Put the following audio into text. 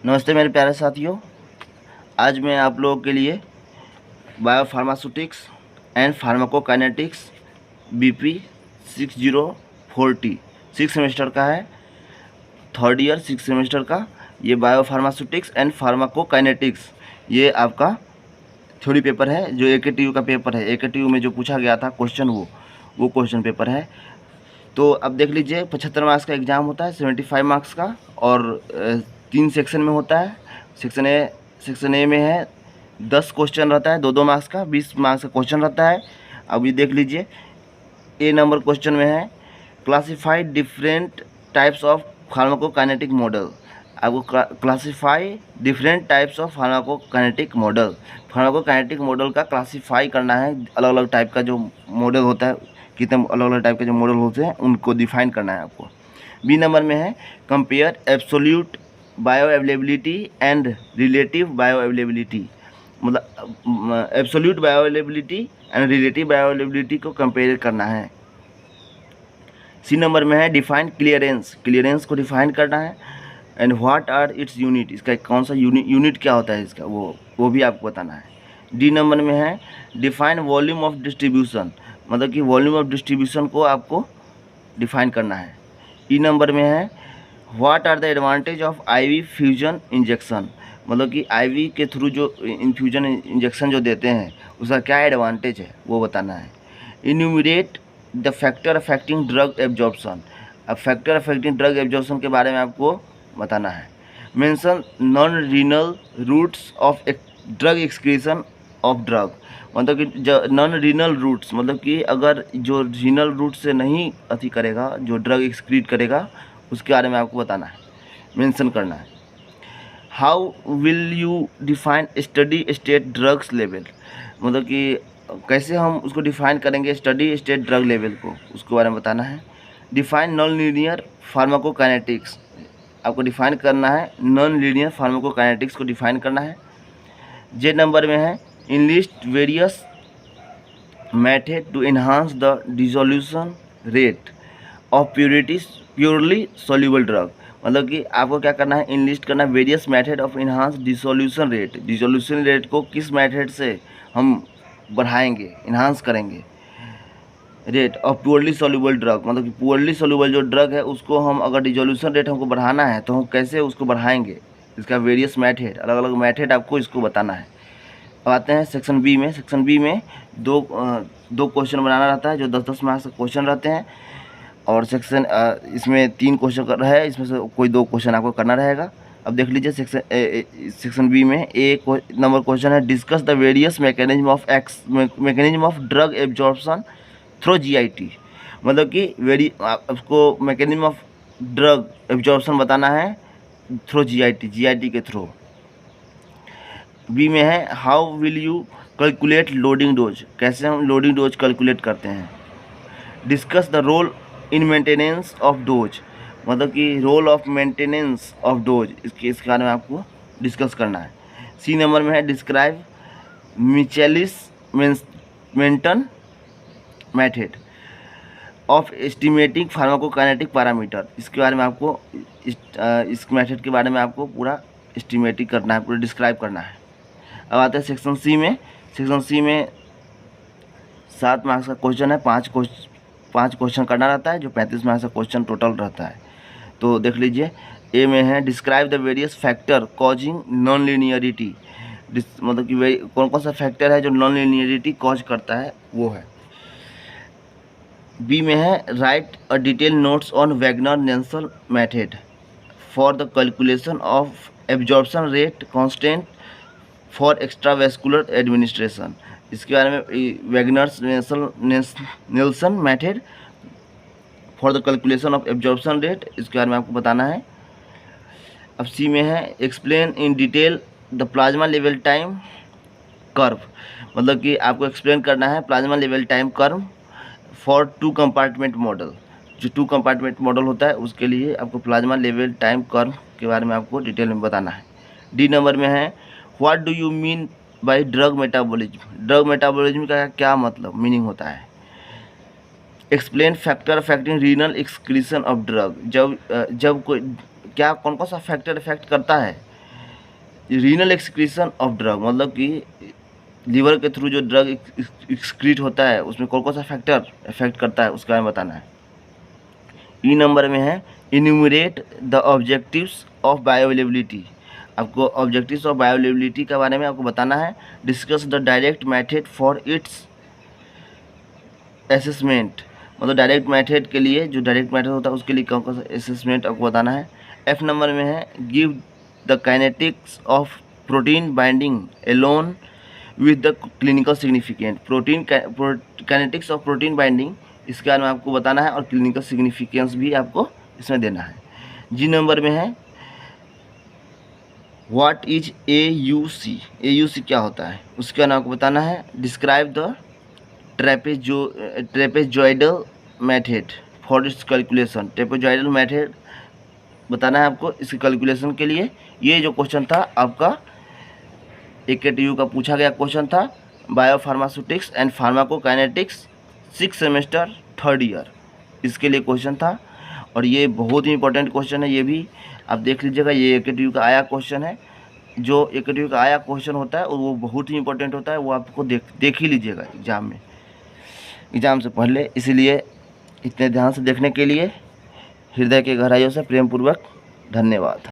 नमस्ते मेरे प्यारे साथियों। आज मैं आप लोगों के लिए biopharmaceutics and pharmacokinetics BP 6040 six semester का है, थर्ड ईयर सिक्स सेमेस्टर का। ये बायोफार्मास्यूटिक्स एंड फार्माकोकाइनेटिक्स ये आपका थ्योरी पेपर है, जो AKTU का पेपर है। AKTU में जो पूछा गया था क्वेश्चन वो क्वेश्चन पेपर है। तो अब देख लीजिए, 75 मार्क्स का एग्ज़ाम होता है, 75 मार्क्स का, और 3 सेक्शन में होता है। सेक्शन ए में है 10 क्वेश्चन रहता है, 2-2 मार्क्स का, 20 मार्क्स का क्वेश्चन रहता है। अब ये देख लीजिए, ए नंबर क्वेश्चन में है classified different types of pharmacokinetic model. आपको classify different types of pharmacokinetic model, pharmacokinetic model का क्लासीफाई करना है। अलग अलग टाइप का जो मॉडल होता है, कितने अलग अलग टाइप के जो मॉडल होते हैं उनको डिफाइन करना है आपको। बी नंबर में है compare absolute bioavailability and relative bioavailability, मतलब absolute bioavailability and relative bioavailability को कंपेयर करना है। सी नंबर में है डिफाइन क्लियरेंस, क्लियरेंस को डिफाइन करना है। And what are its unit, इसका कौन सा यूनिट क्या होता है इसका, वो भी आपको बताना है। डी नंबर में है डिफाइन वॉल्यूम ऑफ डिस्ट्रीब्यूशन, मतलब कि वॉल्यूम ऑफ डिस्ट्रीब्यूशन को आपको डिफाइन करना है। ई नंबर में है what are the advantage of IV fusion injection, मतलब कि IV के थ्रू जो इन्फ्यूजन इंजेक्शन जो देते हैं उसका क्या एडवांटेज है वो बताना है। Enumerate the factor affecting drug absorption, अब फैक्टर अफेक्टिंग ड्रग एब्जॉर्प्शन के बारे में आपको बताना है। Mention non renal routes of drug excretion of drug, मतलब कि जो नॉन रीनल रूट्स, मतलब कि अगर जो रीनल रूट से नहीं अति करेगा, जो ड्रग एक्सक्रीट करेगा, उसके बारे में आपको बताना है, मेंशन करना है। How will you define steady state drugs level, मतलब कि कैसे हम उसको डिफाइन करेंगे स्टडी स्टेट ड्रग लेवल को, उसके बारे में बताना है। डिफाइन नॉन लीनियर फार्माकोकाइनेटिक्स, आपको डिफाइन करना है, नॉन लीनियर फार्माकोकाइनेटिक्स को डिफाइन करना है। जे नंबर में है enlist various method to enhance the dissolution rate of poorly soluble drug, मतलब कि आपको क्या करना है, इनलिस्ट करना है various method of enhance dissolution rate, dissolution rate को किस मेथड से हम बढ़ाएंगे, इन्हांस करेंगे rate of poorly soluble drug, मतलब कि प्योरली सॉल्युबल जो ड्रग है उसको हम अगर डिसोल्यूशन रेट हमको बढ़ाना है तो हम कैसे उसको बढ़ाएंगे, इसका वेरियस मेथड, अलग अलग मेथड आपको इसको बताना है। अब आते हैं सेक्शन बी में। सेक्शन बी में दो क्वेश्चन बनाना रहता है, जो 10-10 मार्क्स का क्वेश्चन रहते हैं, और सेक्शन इसमें 3 क्वेश्चन है, इसमें से कोई 2 क्वेश्चन आपको करना रहेगा। अब देख लीजिए सेक्शन बी में एक नंबर क्वेश्चन है discuss the various mechanism of drug absorption through GIT, मतलब कि आपको मैकेनिज्म ऑफ ड्रग एब्जॉर्प्शन बताना है थ्रू GIT के थ्रू। बी में है how will you calculate loading dose, कैसे हम लोडिंग डोज कैलकुलेट करते हैं। Discuss the role in maintenance of dose, मतलब कि role of maintenance of dose, इसके बारे में आपको डिस्कस करना है। सी नंबर में है describe Michaelis Menten method of estimating pharmacokinetic parameter, इसके बारे में आपको इस मेथड के बारे में आपको पूरा एस्टिमेटिंग करना है, पूरा डिस्क्राइब करना है। अब आते हैं सेक्शन सी में। सेक्शन सी में 7 मार्क्स का क्वेश्चन है, 5 क्वेश्चन करना रहता है, जो 35 मार्क्स का क्वेश्चन टोटल रहता है। तो देख लीजिए, ए में है describe the various factor causing non linearity, मतलब कि कौन कौन सा फैक्टर है जो नॉन लीनियरिटी कॉज करता है, वो है। बी में है write a detail notes on Wagner Nelson method for the calculation of absorption rate constant for extravascular administration, इसके बारे में Wagner Nelson method for the calculation of absorption rate, इसके बारे में आपको बताना है। अब सी में है explain in detail the plasma level time curve, मतलब कि आपको एक्सप्लेन करना है plasma level time curve for 2 compartment model, जो 2 कंपार्टमेंट मॉडल होता है उसके लिए आपको प्लाज्मा लेवल टाइम कर्व के बारे में आपको डिटेल में बताना है। डी नंबर में है what do you mean by drug metabolism, drug metabolism का क्या मतलब मीनिंग होता है। Explain factor affecting renal excretion of drug, जब कोई क्या कौन कौन सा फैक्टर इफेक्ट करता है रीनल एक्सक्रीशन ऑफ ड्रग, मतलब कि लीवर के थ्रू जो ड्रग एक्सक्रीट होता है उसमें कौन कौन सा फैक्टर इफेक्ट करता है उसका हमें बताना है। ई नंबर में है enumerate the objectives of bioavailability, आपको ऑब्जेक्टिव्स ऑफ बायोअवेलेबिलिटी के बारे में आपको बताना है। Discuss the direct method for its assessment, मतलब डायरेक्ट मेथड के लिए, जो डायरेक्ट मेथड होता है उसके लिए कौन कौन सा असेसमेंट आपको बताना है। एफ नंबर में है give the kinetics of protein binding along with the clinical significant, protein kinetics of protein binding, इसके बारे में आपको बताना है और क्लिनिकल सिग्निफिकेंस भी आपको इसमें देना है। जी नंबर में है व्हाट इज AUC, AUC क्या होता है उसके बारे में आपको बताना है। Describe the trapezoidal method for its calculation, trapezoidal method बताना है आपको इसके कैलकुलेशन के लिए। ये जो क्वेश्चन था आपका AKTU का पूछा गया क्वेश्चन था, biopharmaceutics and pharmacokinetics 6 semester 3rd year, इसके लिए क्वेश्चन था। और ये बहुत ही इंपॉर्टेंट क्वेश्चन है, ये भी आप देख लीजिएगा, ये AKTU का आया क्वेश्चन है। जो AKTU का आया क्वेश्चन होता है और वो बहुत ही इंपॉर्टेंट होता है, वो आपको देख ही लीजिएगा एग्ज़ाम में, एग्ज़ाम से पहले। इसीलिए इतने ध्यान से देखने के लिए हृदय के गहराइयों से प्रेम पूर्वक धन्यवाद।